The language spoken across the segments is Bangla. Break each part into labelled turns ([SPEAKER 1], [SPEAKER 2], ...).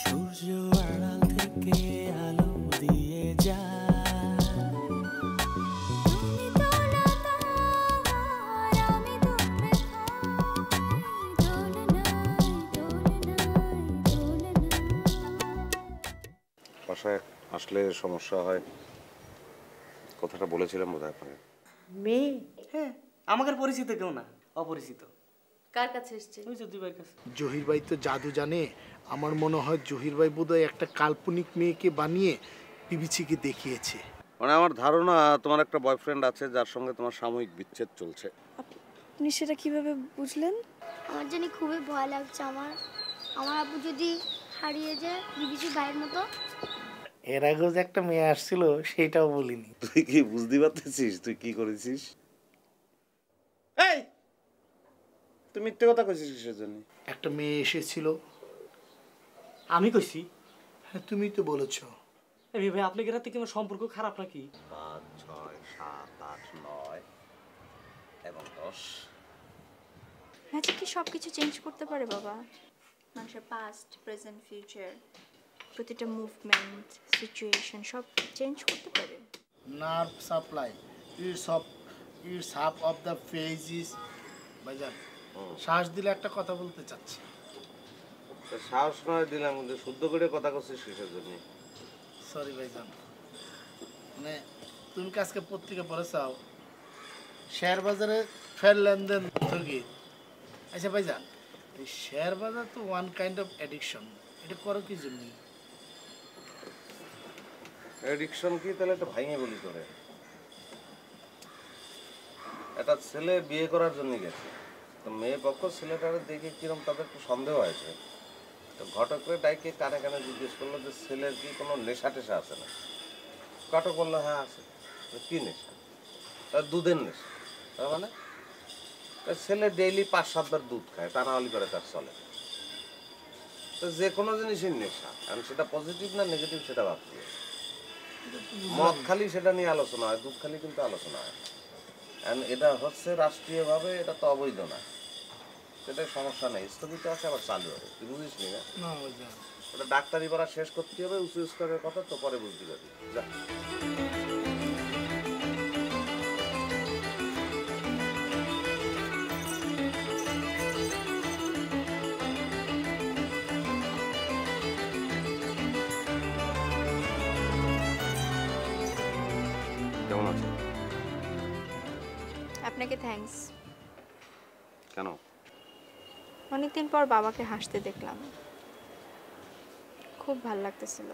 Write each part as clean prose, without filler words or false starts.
[SPEAKER 1] সূর্য আড়াল থেকে আলো দিয়ে যায়।
[SPEAKER 2] বাসায় আসলে সমস্যা হয়, কথাটা বলেছিলাম বোধহয় আপনাকে।
[SPEAKER 3] মেয়ে? হ্যাঁ, আমাদের পরিচিত কেউ না, অপরিচিত।
[SPEAKER 4] কার কাছে এসেছে?
[SPEAKER 3] ওই যে দুই ভাইয়ের কাছে।
[SPEAKER 5] জহির ভাই তো জাদু জানে। আমার মনে হয় জহির ভাই বোধহয় একটা কাল্পনিক মেয়েকে বানিয়ে বিবিসিকে দেখিয়েছে।
[SPEAKER 2] মানে আমার ধারণা তোমার একটা বয়ফ্রেন্ড আছে যার সঙ্গে তোমার সাময়িক বিচ্ছেদ চলছে।
[SPEAKER 4] আপনি সেটা কিভাবে বুঝলেন?
[SPEAKER 6] আমার জানি খুবই ভয় লাগছে। আমার আব্বু যদি হারিয়ে যায় বিবিসি ভাইয়ের মতো।
[SPEAKER 5] এর আগেও যে একটা মেয়ে আসছিল সেটাও বলিনি।
[SPEAKER 2] তুই কি বুঝতে পারতেছিস তুই কি করেছিস? এই তুই মিথ্যে কথা কইছিস কিসের জন্য?
[SPEAKER 5] একটা মেয়ে এসেছিল।
[SPEAKER 3] আমি কইছি?
[SPEAKER 5] হ্যাঁ, তুমি তো বলেছো।
[SPEAKER 3] এই ভাই আপনাদের রাতে কি আমার সম্পর্ক খারাপ নাকি?
[SPEAKER 2] 5, 6, 7, 8, 9 এবং 10।
[SPEAKER 4] ম্যাজিক কি সবকিছু চেঞ্জ করতে পারে বাবা? মানুষের পাস্ট, প্রেজেন্ট, ফিউচার, প্রতিটা মুভমেন্ট, সিচুয়েশন সব চেঞ্জ করতে পারে।
[SPEAKER 5] Nerve supply it's half of the phases. ভাইজান, শ্বাস দিলে একটা কথা বলতে চাচ্ছি।
[SPEAKER 2] সাহস নয় দিলাম, কিন্তু শুদ্ধ করে কথা কইছিস কিসের জন্য?
[SPEAKER 5] সরি ভাইজান, মানে তুমি কি আজকে পত্রিকা পড়েছাও শেয়ার বাজারে ফের লেনদেন স্থগিত? আচ্ছা ভাইজান, এই শেয়ার বাজার তো ওয়ান কাইন্ড অফ অ্যাডিকশন, এটা করো কি জন্য?
[SPEAKER 2] অ্যাডিকশন কি তাহলে একটা ভাইঙে বলি করে? একটা ছেলে বিয়ে করার জন্য গেছে, তো মেয়ে পক্ষ ছেলেটারে দেখে কিরকম তাদের একটু সন্দেহ হয়েছে। তো ঘটক করে ডাইকে কানে কানে জিজ্ঞেস করলো যে ছেলের কি কোনো নেশা টেশা আছে না? ঘটক বললো হ্যাঁ আছে। কি নেশা? তার দুধের নেশা। তার মানে ছেলে ডেইলি 5-7 বার দুধ খায়, তা না হলে করে তার চলে। তো যে কোনো জিনিসের নেশা, কারণ সেটা পজিটিভ না নেগেটিভ সেটা ভাবছি। মদ খালি সেটা নিয়ে আলোচনা হয়, দুধ খালি কিন্তু আলোচনা হয়। এটা হচ্ছে রাষ্ট্রীয়ভাবে এটা তো অবৈধ না, সেটা সমস্যা নেই, স্থগিত আছে আবার চালু হবে। তুই বুঝিস নি না? ওটা ডাক্তারি পড়া শেষ করতে হবে, উঁচু স্তরের কথা তো পরে বুঝতে পারবি। যা কেমন আছে?
[SPEAKER 4] আপনাকে থ্যাঙ্কস।
[SPEAKER 2] কেন?
[SPEAKER 4] অনেকদিন পর বাবাকে হাসতে দেখলাম, খুব ভালো লাগতেছিল।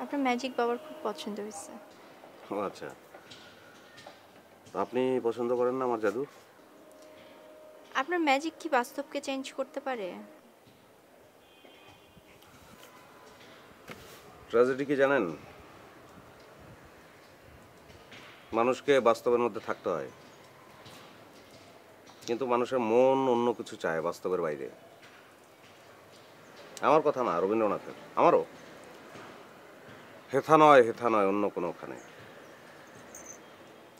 [SPEAKER 4] আপনার ম্যাজিক বাবার খুব পছন্দ হয়েছে।
[SPEAKER 2] ও আচ্ছা, আপনি পছন্দ করেন না আমার জাদু?
[SPEAKER 4] আপনার ম্যাজিক কি বাস্তবকে চেঞ্জ করতে পারে?
[SPEAKER 2] ট্র্যাজেডি কি জানেন? মানুষকে বাস্তবের মধ্যে থাকতে হয়, কিন্তু মানুষের মন অন্য কিছু চায় বাস্তবের বাইরে। আমার কথা না, রবীন্দ্রনাথের। আমারও হেথা নয় অন্য কোনোখানে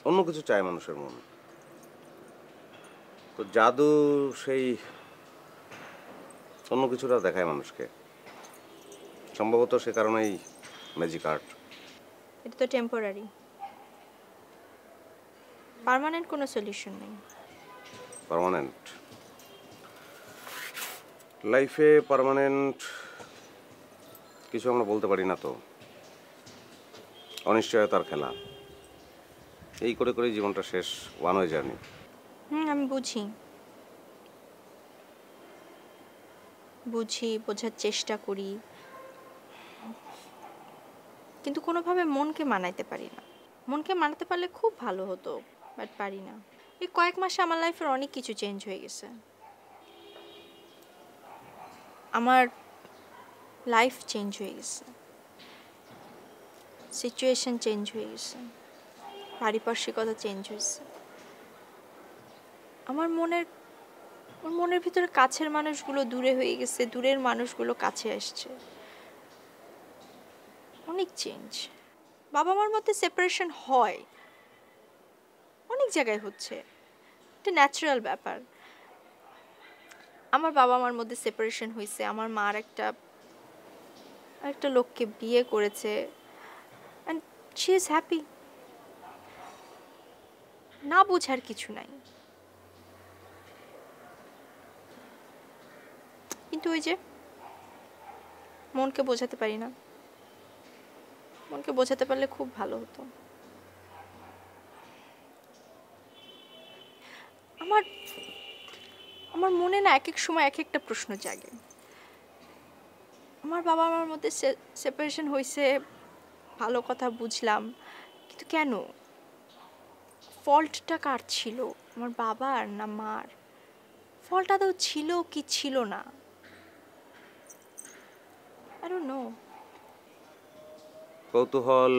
[SPEAKER 2] অন্য কিছু চায় মানুষের মন। তো জাদু সেই অন্য কিছুটা দেখায় মানুষকে, সম্ভবত সে কারণেই ম্যাজিক আর্ট।
[SPEAKER 4] এটা তো টেম্পোরারি, পার্মানেন্ট কোনো সলিউশন নেই।
[SPEAKER 2] পার্মানেন্ট লাইফে পার্মানেন্ট কিছু আমরা বলতে পারি না তো, অনিশ্চয়তার খেলা। এই করে করে জীবনটা শেষ, ওয়ান ওয়ে জার্নি।
[SPEAKER 4] আমি বুঝি, বোঝার চেষ্টা করি, কিন্তু কোনোভাবে মনকে মানাইতে পারি না। মনকে মানাতে পারলে খুব ভালো হতো, বাট পারি না। এই কয়েক মাসে আমার লাইফের অনেক কিছু চেঞ্জ হয়ে গেছে। আমার লাইফ চেঞ্জ হয়ে গেছে, সিচুয়েশন চেঞ্জ হয়ে গেছে, পারিপার্শ্বিকতা চেঞ্জ হয়েছে। আমার মনের ভিতরে কাছের মানুষগুলো দূরে হয়ে গেছে, দূরের মানুষগুলো কাছে আসছে। অনেক চেঞ্জ। বাবা মার মধ্যে সেপারেশন হয়, অনেক জায়গায় হচ্ছে, এটা ন্যাচারাল ব্যাপার। আমার বাবা মার মধ্যে সেপারেশন হয়েছে, আমার মার একটা লোককে বিয়ে করেছে, অ্যান্ড শি ইজ হ্যাপি। না বোঝার কিছু নাই, কিন্তু ওই যে মনকে বোঝাতে পারি না। মনকে বোঝাতে পারলে খুব ভালো হতো। আমার আমার মনে না এক এক সময় এক একটা প্রশ্ন জাগে। আমার বাবা মার মধ্যে সেপারেশন হয়েছে, ভালো কথা বুঝলাম, কিন্তু কেন? ফল্টটা কার ছিল, আমার বাবার না মার? ফল্টটা তো ছিল কি ছিল না, I don't know.
[SPEAKER 2] কৌতূহল,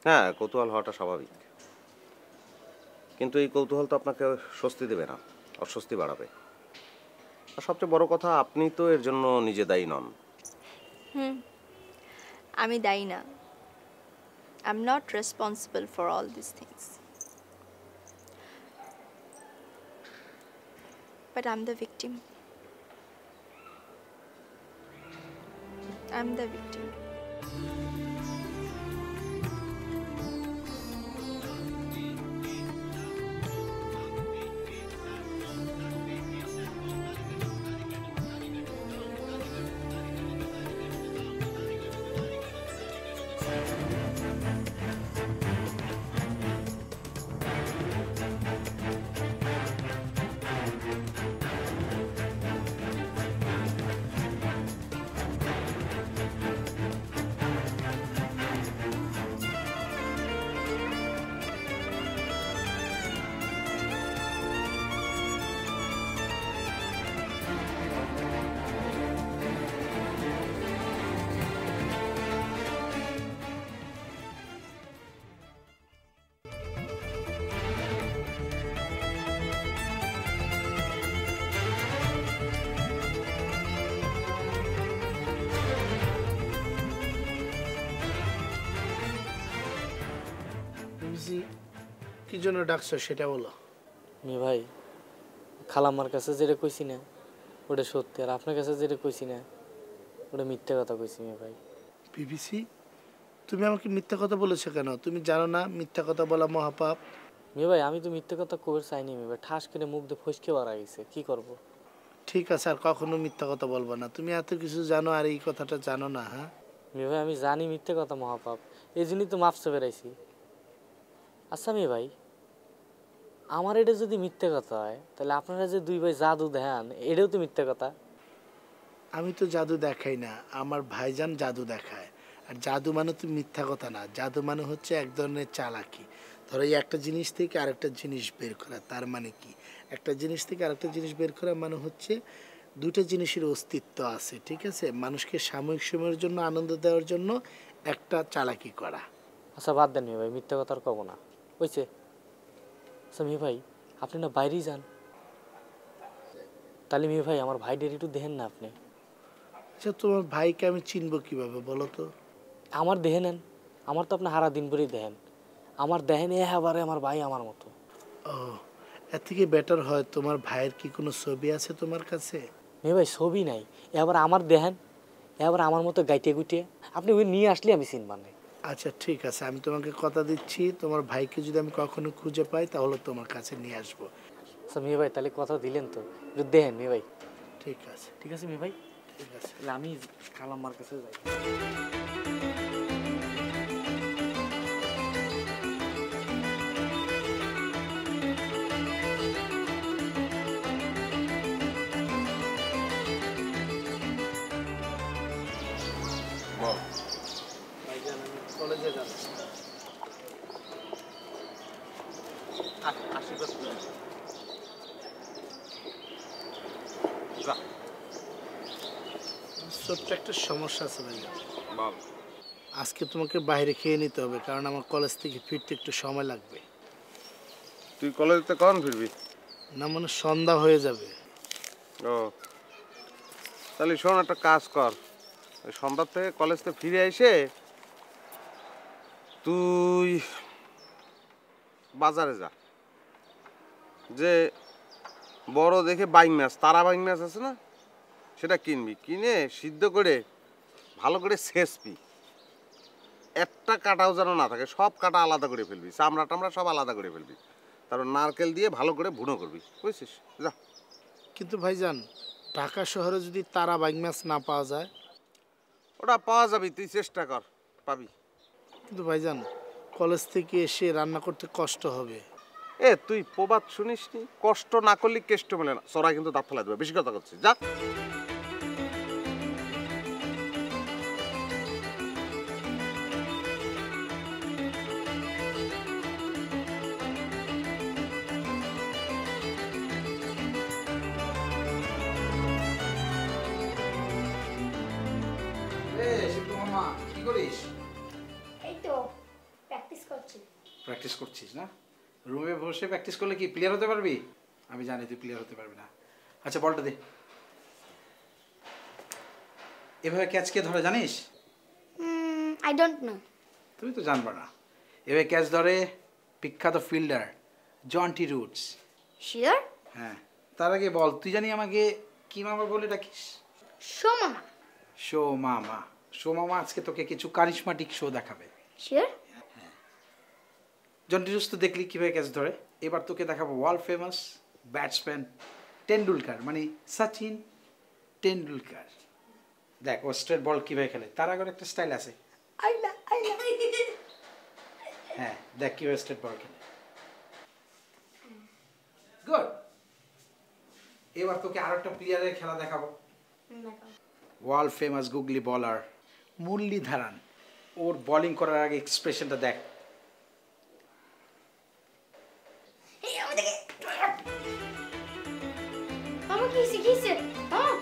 [SPEAKER 2] হ্যাঁ কৌতূহল হওয়াটা স্বাভাবিক, কিন্তু এই কৌতূহল তো আপনাকে স্বস্তি দেবে না, অস্বস্তি বাড়াবে। আর সবচেয়ে বড় কথা, আপনি তো এর জন্য নিজে দায়ী নন।
[SPEAKER 4] আমি দায়ী না। I'm not responsible for all these things. But I'm the victim. I'm the victim.
[SPEAKER 5] কি জন্য ডাকছো সেটা বলো।
[SPEAKER 3] মেয়ে ভাই, খালাম্মার কাছে যেটা কইছি না ওটা সত্যি, আর আপনার কাছে যেটা কইছি না ওটা মিথ্যা কথা কইছি। মেয়ে ভাই
[SPEAKER 5] বিবিসি, তুমি আমাকে মিথ্যা কথা বলেছো কেন? তুমি জানো না মিথ্যা কথা বলা মহাপাপ?
[SPEAKER 3] মেয়ে ভাই, আমি তো মিথ্যা কথা কবে চাইনি। মেয়ে ভাই, ঠাস করে মুখ দিয়ে ফসকে বাড়া গেছে, কি করব?
[SPEAKER 5] ঠিক আছে, আর কখনো মিথ্যা কথা বলবো না। তুমি এত কিছু জানো আর এই কথাটা জানো না? হ্যাঁ
[SPEAKER 3] মেয়ে ভাই, আমি জানি মিথ্যা কথা মহাপাপ, এই জন্যই তো মাপসে বেড়াইছি। আচ্ছা মেয়ে ভাই, আমার এটা যদি মিথ্যে কথা হয় তাহলে আপনারা যে দুই ভাই জাদু দেখান এটাও তো মিথ্যে কথা।
[SPEAKER 5] আমি তো জাদু দেখাই না, আমার ভাইজান জাদু দেখায়। আর জাদু মানে তো মিথ্যা কথা না, জাদু মানে হচ্ছে এক ধরনের চালাকি। ধরো এই একটা জিনিস থেকে আরেকটা জিনিস বের করা, তার মানে কি? একটা জিনিস থেকে আরেকটা জিনিস বের করা মানে হচ্ছে দুটো জিনিসের অস্তিত্ব আছে, ঠিক আছে? মানুষকে সাময়িক সময়ের জন্য আনন্দ দেওয়ার জন্য একটা চালাকি করা।
[SPEAKER 3] আচ্ছা বাদ দেন মেয়ে ভাই, মিথ্যা কথা আর কব না, হয়েছে। আচ্ছা মেয়ে ভাই, আপনি না বাইরেই যান, তাহলে মেয়ে ভাই আমার ভাইদের একটু দেখেন না আপনি।
[SPEAKER 5] আচ্ছা তোমার ভাইকে আমি চিনবো কিভাবে বলো তো?
[SPEAKER 3] আমার দেখে নেন, আমার তো আপনি সারা দিন ভরেই দেখেন, আমার দেখেন এবারে আমার ভাই আমার মতো।
[SPEAKER 5] ও, এর থেকে বেটার হয় তোমার ভাইয়ের কি কোনো ছবি আছে তোমার কাছে?
[SPEAKER 3] মেয়ে ভাই ছবি নাই, এবার আমার দেখেন, এবার আমার মতো গাইতে গুটিয়ে আপনি ওই নিয়ে আসলে আমি চিনবার নাই।
[SPEAKER 5] আচ্ছা ঠিক আছে, আমি তোমাকে কথা দিচ্ছি, তোমার ভাইকে যদি আমি কখনো খুঁজে পাই তাহলে তোমার কাছে নিয়ে আসবো।
[SPEAKER 3] আচ্ছা মেয়ে ভাই, তাহলে কথা দিলেন তো, একটু দেখেন মেয়ে ভাই।
[SPEAKER 5] ঠিক আছে
[SPEAKER 3] ঠিক আছে মেয়ে ভাই,
[SPEAKER 5] ঠিক আছে।
[SPEAKER 3] তাহলে আমি খালাম্মার কাছে যাই।
[SPEAKER 5] ভাইজান আমি কলেজে যাচ্ছি।
[SPEAKER 2] আশীর্বাদ করুন। যা,
[SPEAKER 5] ছোট্ট একটা সমস্যা আছে ভাইজান।
[SPEAKER 2] বল।
[SPEAKER 5] আজকে তোমাকে বাইরে খেয়ে নিতে হবে, কারণ আমার কলেজ থেকে ফিরতে একটু সময় লাগবে।
[SPEAKER 2] তুই কলেজে কখন ফিরবি?
[SPEAKER 5] না মানে সন্ধ্যা হয়ে যাবে।
[SPEAKER 2] ও, তাহলে শোন, একটা কাজ কর, ওই সন্ধ্যার থেকে কলেজ থেকে ফিরে এসে তুই বাজারে যা, যে বড় দেখে বাইং মাছ, তারা বাইং মাছ আছে না, সেটা কিনবি, কিনে সিদ্ধ করে ভালো করে ছেঁচবি, একটা কাটাও যেন না থাকে, সব কাটা আলাদা করে ফেলবি, চামড়া টামড়া সব আলাদা করে ফেলবি, তারপর নারকেল দিয়ে ভালো করে ভুনো করবি, বুঝছিস? যা।
[SPEAKER 5] কিন্তু ভাইজান ঢাকা শহরে যদি তারা বাইং মাছ না পাওয়া যায়?
[SPEAKER 2] ওটা পাওয়া যাবে, তুই চেষ্টা কর, পাবি।
[SPEAKER 5] কিন্তু ভাইজান কলেজ থেকে এসে রান্না করতে কষ্ট হবে।
[SPEAKER 2] তুই প্রবাদ শুনিস নি, কষ্ট না করলে কেষ্ট মেলে না, সরাই কিন্তু দাঁত ফেলা দেবে, বেশি কথা করছিস, যা।
[SPEAKER 7] কি করিস?
[SPEAKER 6] এই তো প্র্যাকটিস করছি।
[SPEAKER 7] প্র্যাকটিস করছিস না? রুমে বসে প্র্যাকটিস করলে কি প্লেয়ার হতে পারবি? আমি জানি তুই প্লেয়ার হতে পারবি না। আচ্ছা বলটা দে। এভাবে ক্যাচ কে ধরে জানিস?
[SPEAKER 6] I don't know.
[SPEAKER 7] তুমি তো জানবা না। এভাবে ক্যাচ ধরে বিখ্যাত ফিল্ডার জন্টি রুটস।
[SPEAKER 6] শিওর?
[SPEAKER 7] হ্যাঁ। তার আগে বল, তুই জানি আমাকে কি মামা বলে ডাকিস?
[SPEAKER 6] শো মামা।
[SPEAKER 7] শো মামা। শো মামা আজকে তোকে কিছু কারিশমাটিক শো দেখাবে।
[SPEAKER 6] শিওর?
[SPEAKER 7] জন্টি রুটস তো দেখলি কীভাবে ক্যাচ ধরে, এবার তোকে দেখাবো ওয়ার্ল্ড ফেমাস ব্যাটসম্যান টেন্ডুলকার, মানে সচিন টেন্ডুলকার। দেখ ও স্ট্রেট বল কীভাবে খেলে, তার আগে একটা স্টাইল আছে, আইলা আইলা। হ্যাঁ দেখ কীভাবে স্ট্রেট বল খেলে, গুড। এবার তোকে আরো একটা প্লেয়ারের খেলা দেখাবো, ওয়ার্ল্ড ফেমাস গুগলি বলার মুরলীধরান। ওর বোলিং করার আগে এক্সপ্রেশনটা দেখ।
[SPEAKER 6] মামা কি শিখিয়েছে? হ্যাঁ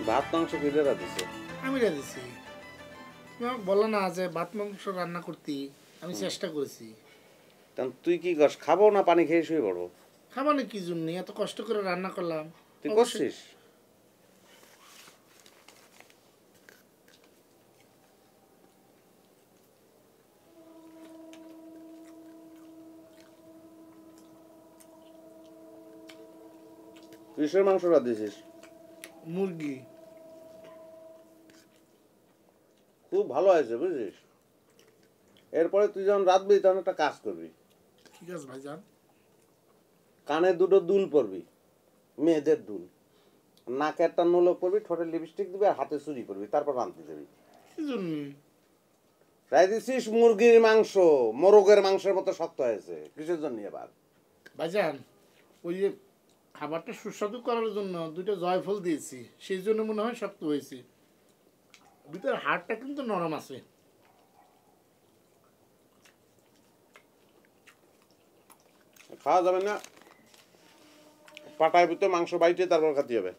[SPEAKER 2] ভাত মাংস কিনেরা দিছে?
[SPEAKER 5] আমি দিছি। তুমি আমাকে বলো না যে ভাত মাংস রান্না করতে, আমি চেষ্টা করেছি।
[SPEAKER 2] তুই কি করস, খাবো না পানি খেয়ে শুয়ে পড়বো?
[SPEAKER 5] খাবো না কি জন্য, এত কষ্ট করে রান্না করলাম।
[SPEAKER 2] তুই করছিস? কিসের মাংস রাত দিছিস?
[SPEAKER 5] মুরগি।
[SPEAKER 2] খুব ভালো হয়েছে বুঝছিস। এরপরে তুই যখন রাঁধবি তখন একটা কাজ করবি।
[SPEAKER 5] ঠিক আছে ভাইজান।
[SPEAKER 2] কানে দুটো দুল পরবি, মেয়েদের দুল, নাকে একটা নোলক পরবি, ঠোঁটে লিপস্টিক দিবি আর হাতে চুরি করবি, তারপর রাঁধতে যাবি।
[SPEAKER 5] কি জন্য?
[SPEAKER 2] রাই দিছিস মুরগির মাংস, মোরগের মাংসের মতো শক্ত হয়েছে, কিসের জন্য এবার?
[SPEAKER 5] ভাইজান ওই যে খাবারটা সুস্বাদু করার জন্য দুটো জয়ফল দিয়েছি, সেই জন্য মনে হয় শক্ত হয়েছে। ভিতরে হাড়টা কিন্তু নরম আছে।
[SPEAKER 2] খাওয়া যাবে না, পাটায় ভিতরে মাংস বাইটে তারপর খাতে হবে।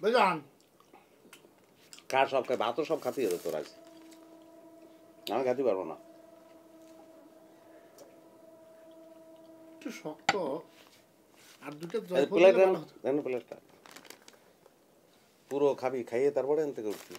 [SPEAKER 5] ভাইজান
[SPEAKER 2] কার সব খায়? ভাতও সব খাতে হবে তোর আজ, আমি খাতে পারবো না।
[SPEAKER 5] একটু শক্ত, আর দুটো
[SPEAKER 2] প্লেটটা পুরো খাবি, খাইয়ে তারপরে এন থেকে উঠবি।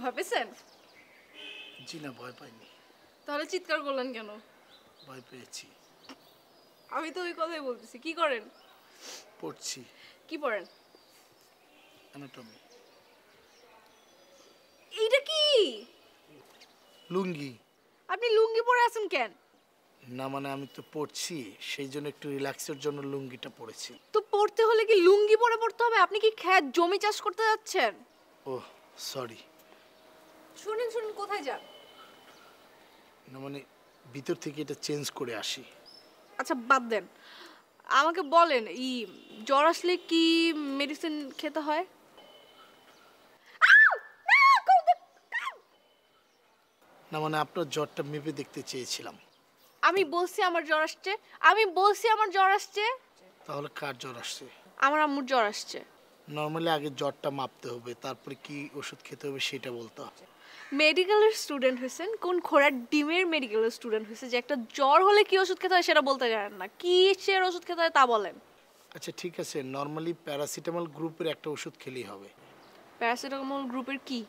[SPEAKER 8] ভয় পেয়েছেন?
[SPEAKER 5] জি না, ভয় পাইনি।
[SPEAKER 8] তাহলে চিৎকার করলেন কেন?
[SPEAKER 5] ভয় পেয়েছি।
[SPEAKER 8] আমি তো ওই কথাই বলতেছি। কি করেন?
[SPEAKER 5] পড়ছি
[SPEAKER 8] কি পড়েন?
[SPEAKER 5] অ্যানাটমি।
[SPEAKER 8] এইটা কি?
[SPEAKER 5] লুঙ্গি।
[SPEAKER 8] আপনি লুঙ্গি পরে আছেন কেন?
[SPEAKER 5] না মানে আমি তো পড়ছি, সেই জন্য একটু রিল্যাক্সের জন্য লুঙ্গিটা পরেছি।
[SPEAKER 8] তো পড়তে হলে কি লুঙ্গি পরে পড়তে হবে? আপনি কি ক্ষেত জমি চাষ করতে যাচ্ছেন?
[SPEAKER 5] Oh sorry.
[SPEAKER 8] শুনেন শুনেন, কোথায় যান?
[SPEAKER 5] না মানে ভিতর থেকে এটা চেঞ্জ করে আসি।
[SPEAKER 8] আচ্ছা বাদ দেন, আমাকে বলেন জ্বর আসলে কি মেডিসিন খেতে হয়?
[SPEAKER 5] না মানে আপনার জ্বরটা মেপে দেখতে চেয়েছিলাম।
[SPEAKER 8] আমি বলছি আমার জ্বর আসছে, আমি বলছি আমার জ্বর আসছে।
[SPEAKER 5] তাহলে কার জ্বর আসছে?
[SPEAKER 8] আমার আম্মুর জ্বর আসছে।
[SPEAKER 5] নর্মালি আগে জ্বরটা মাপতে হবে, তারপরে কি ওষুধ খেতে হবে সেটা বলতে হবে।
[SPEAKER 8] মেডিকেলের স্টুডেন্ট হয়েছেন, কোন ঘোড়ার ডিমের মেডিকেলের স্টুডেন্ট হয়েছে যে একটা জ্বর হলে কি ওষুধ খেতে হয় সেটা বলতে জানেন না? কিসের ওষুধ খেতে হয় তা বলেন।
[SPEAKER 5] আচ্ছা ঠিক আছে, নর্মালি প্যারাসিটামল গ্রুপের একটা ওষুধ খেলেই হবে।
[SPEAKER 8] প্যারাসিটামল গ্রুপের কি?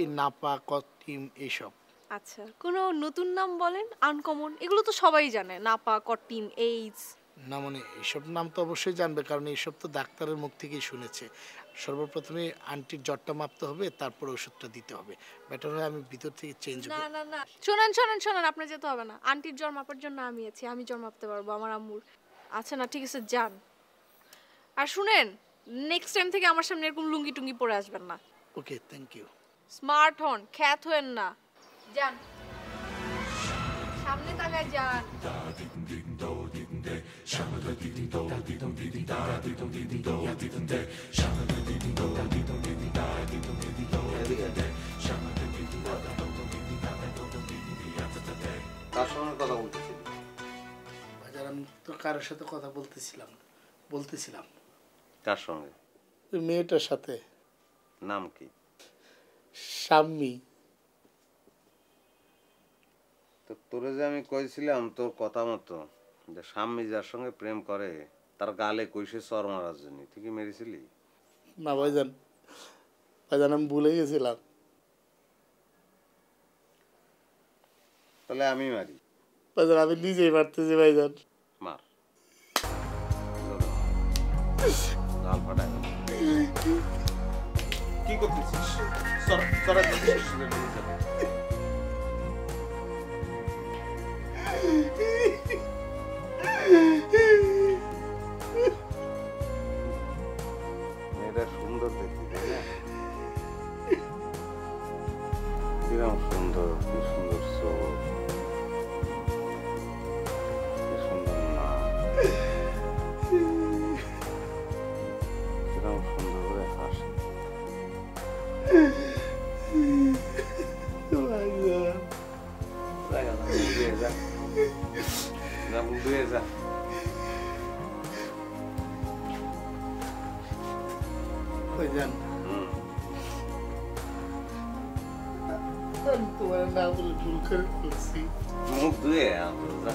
[SPEAKER 5] এই নাপা কটিম এইসব।
[SPEAKER 8] আচ্ছা কোনো নতুন নাম বলেন, আনকমন। এগুলো তো সবাই জানে, নাপা, কটিম, এইডস।
[SPEAKER 5] না মানে এইসব নাম তো অবশ্যই জানবে, কারণ এইসব তো ডাক্তারের মুখ থেকেই শুনেছে। সর্বপ্রথমে আন্টির জ্বরটা মাপতে হবে, তারপর ওষুধটা দিতে হবে। বেটার হয় আমি ভিতর থেকে চেঞ্জ
[SPEAKER 8] না
[SPEAKER 5] করি।
[SPEAKER 8] না না, শোনেন শোনেন শোনেন, আপনার যেতে হবে না। আন্টির জ্বর মাপার জন্য আমি আছি, আমি জ্বর মাপতে পারবো আমার আম্মুর। আচ্ছা না ঠিক আছে, যান। আর শুনেন, নেক্সট টাইম থেকে আমার সামনে এরকম লুঙ্গি টুঙ্গি পরে আসবেন না।
[SPEAKER 5] Okay thank you.
[SPEAKER 8] স্মার্ট হন, খ্যাত হয়েন না। যান, সামনে তাকায় যান।
[SPEAKER 2] কার সঙ্গে কথা বলতেছি?
[SPEAKER 5] বাজার আমি তো কারোর সাথে কথা বলতেছিলাম।
[SPEAKER 2] কার সঙ্গে?
[SPEAKER 5] ওই মেয়েটার সাথে।
[SPEAKER 2] নাম কি?
[SPEAKER 5] শাম্মী।
[SPEAKER 2] তো তোরে যে আমি কইছিলাম তোর কথা মতো যে স্বামী যার সঙ্গে প্রেম করে তার গালে কইসে চর মারার জন্য, তুই কি মেরেছিলি?
[SPEAKER 5] না ভাইজান, আমি ভুলে গেছিলাম।
[SPEAKER 2] তাহলে আমি মারি?
[SPEAKER 5] ভাইজান আমি নিজেই মারতেছি ভাইজান।
[SPEAKER 2] মার। গাল ফাটায়। কি করতেছিস? চড়া দিচ্ছিস? মেয়েটা সুন্দর দেখি, তাই না? কিরম সুন্দর, কি সুন্দর চোখ, কি সুন্দর নাক, কিরম সুন্দর করে হাসে। যা
[SPEAKER 5] ভাইজান তোমার না বলে ভুল করে ফেলছি।
[SPEAKER 2] মুখ ধুয়ে আনতো, যা।